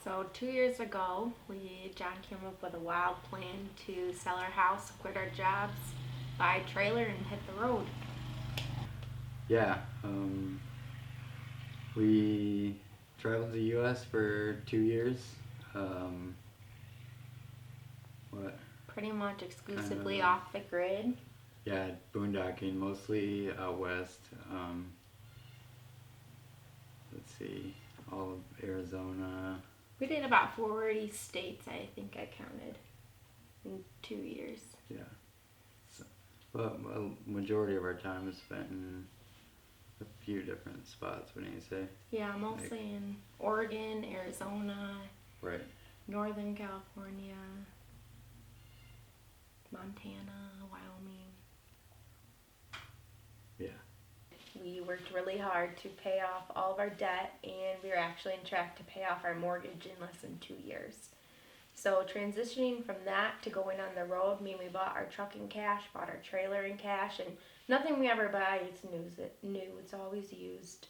So 2 years ago, John came up with a wild plan to sell our house, quit our jobs, buy a trailer, and hit the road. Yeah, we traveled the U.S. for 2 years. Um, what Pretty much kind exclusively of? off the grid. Yeah, boondocking mostly out west. Let's see, all of Arizona. We did about 40 states, I think I counted, in 2 years. Yeah, so, but a majority of our time is spent in a few different spots. Wouldn't you say? Yeah, mostly in Oregon, Arizona, Right. Northern California, Montana, Wyoming. Yeah. We worked really hard to pay off all of our debt, and we were actually on track to pay off our mortgage in less than 2 years. So transitioning from that to going on the road, we bought our truck in cash, bought our trailer in cash, and nothing we ever buy is new. It's always used.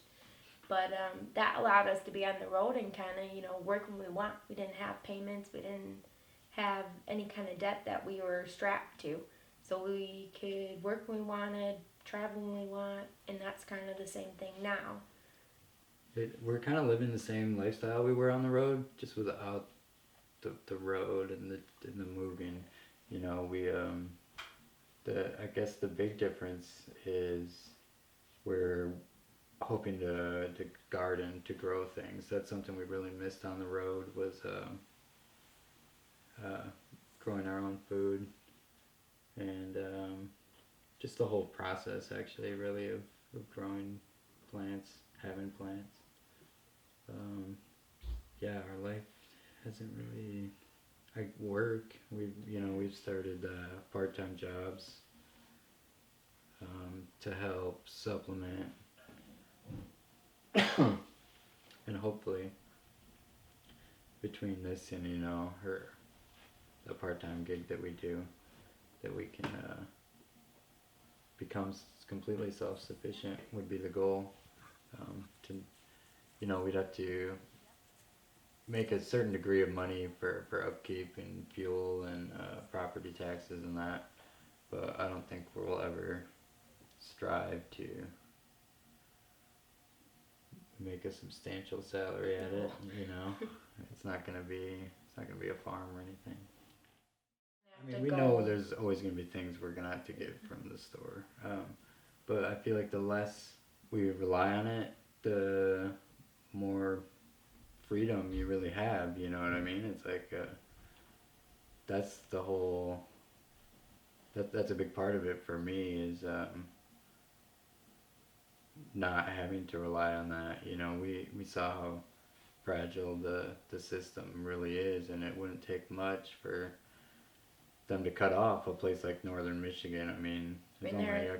But that allowed us to be on the road and kind of, work when we want. We didn't have payments. We didn't have any kind of debt that we were strapped to. So we could work when we wanted, travel when we want, and that's kind of the same thing now. We're kind of living the same lifestyle we were on the road, just without the road and the moving. You know, I guess the big difference is we're hoping to garden, to grow things. That's something we really missed on the road, was growing our own food, and just the whole process, actually, really, of growing plants, having plants. Yeah, our life hasn't really, like, work. We've started part-time jobs to help supplement and hopefully between this and the part-time gig that we do, that we can become completely self-sufficient would be the goal. We'd have to make a certain degree of money for upkeep and fuel and property taxes and that, but I don't think we'll ever strive to make a substantial salary at it. It's not gonna be a farm or anything. I mean, we know there's always gonna be things we're gonna have to get from the store, but I feel like the less we rely on it, the more freedom you really have. You know what I mean? It's like that's the whole. That's a big part of it for me, is not having to rely on that. We saw how fragile the system really is, and it wouldn't take much for them to cut off a place like northern Michigan. I mean, there's only a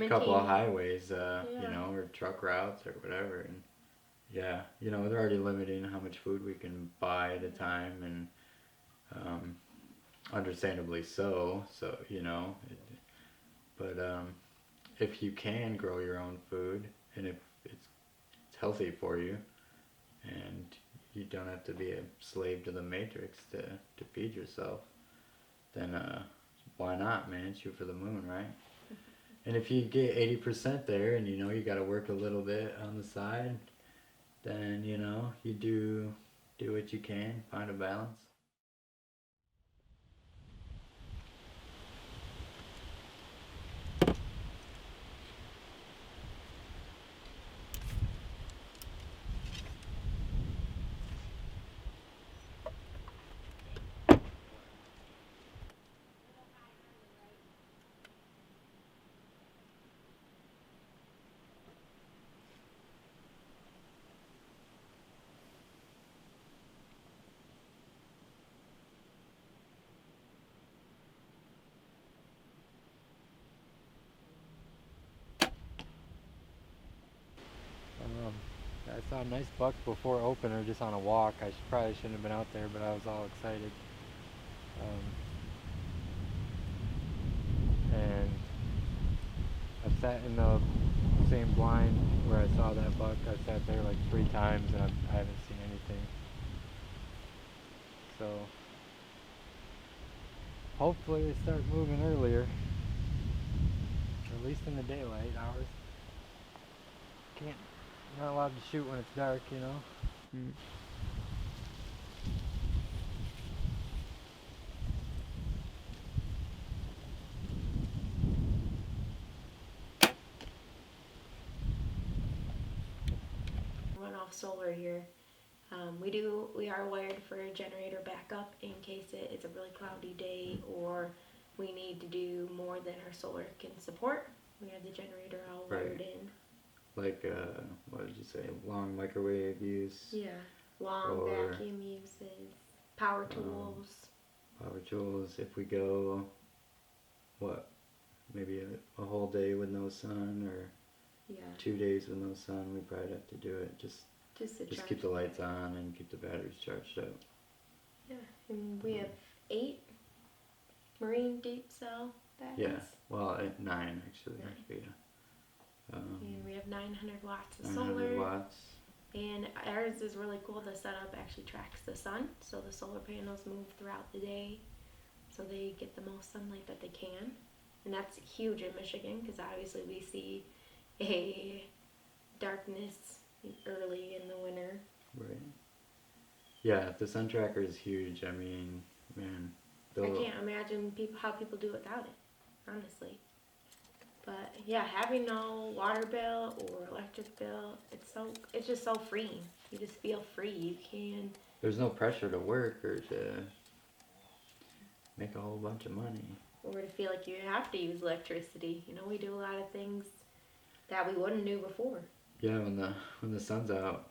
couple of highways, or truck routes or whatever, and yeah, they're already limiting how much food we can buy at a time, and understandably so. So but if you can grow your own food, and if it's healthy for you, and you don't have to be a slave to the matrix to feed yourself, then why not, man? Shoot for the moon, right? And if you get 80% there, and you got to work a little bit on the side, then you do what you can, find a balance. I saw a nice buck before opener, just on a walk. Probably shouldn't have been out there, but I was all excited. And I've sat in the same blind where I saw that buck. I sat there like 3 times, and I haven't seen anything. so hopefully they start moving earlier, or at least in the daylight hours. Can't, not allowed to shoot when it's dark, you know. Mm. Run off solar here. We are wired for a generator backup in case it is a really cloudy day or we need to do more than our solar can support. We have the generator all wired Right. in. Like, what did you say? Long microwave use, Yeah. Long Or, vacuum uses, power tools. power tools. If we go, what, maybe a whole day with no sun, or Yeah. 2 days with no sun, we probably have to do it. Just Just to charge. keep the lights on and keep the batteries charged up. Yeah. And we have 8 marine deep cell batteries. Yeah. Well, at 9 actually. 9. Yeah. And we have 900 watts of 900 solar. watts. And ours is really cool. The setup actually tracks the sun, so the solar panels move throughout the day, so they get the most sunlight that they can. And that's huge in Michigan because obviously we see a darkness early in the winter. Right. Yeah, the sun tracker is huge. I mean, man, I can't imagine how people do without it, honestly. But yeah, having no water bill or electric bill, it's just so freeing. You just feel free. You can. There's no pressure to work or to make a whole bunch of money. Or to feel like you have to use electricity. You know, we do a lot of things that we wouldn't do before. Yeah, when the sun's out,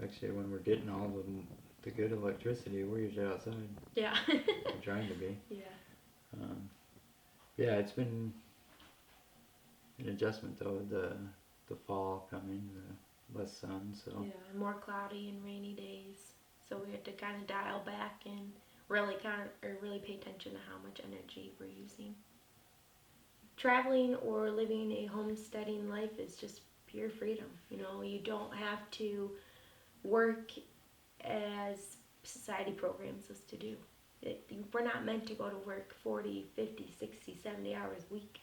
actually when we're getting all the good electricity, we're usually outside. Yeah. We're trying to be. Yeah. Yeah, it's been an adjustment though. The fall coming, the less sun, so. Yeah, more cloudy and rainy days. So we have to kind of dial back and really pay attention to how much energy we're using. Traveling or living a homesteading life is just pure freedom. You know, you don't have to work as society programs us to do. We're not meant to go to work 40, 50, 60, 70 hours a week.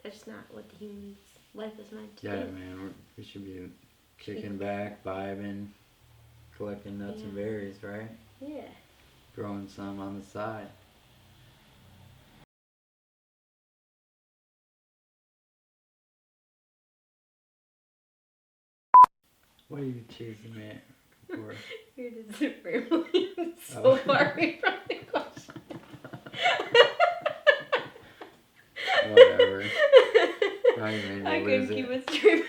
That's just not what the human's life is meant to Yeah, do. man, we should be kicking back, vibing, collecting nuts and berries, right? Yeah. Growing some on the side. What are you chasing me for? You're just rambling so far away from the question. Whatever. Now you made me I lose couldn't keep it. it straight.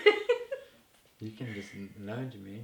You can just nudge me.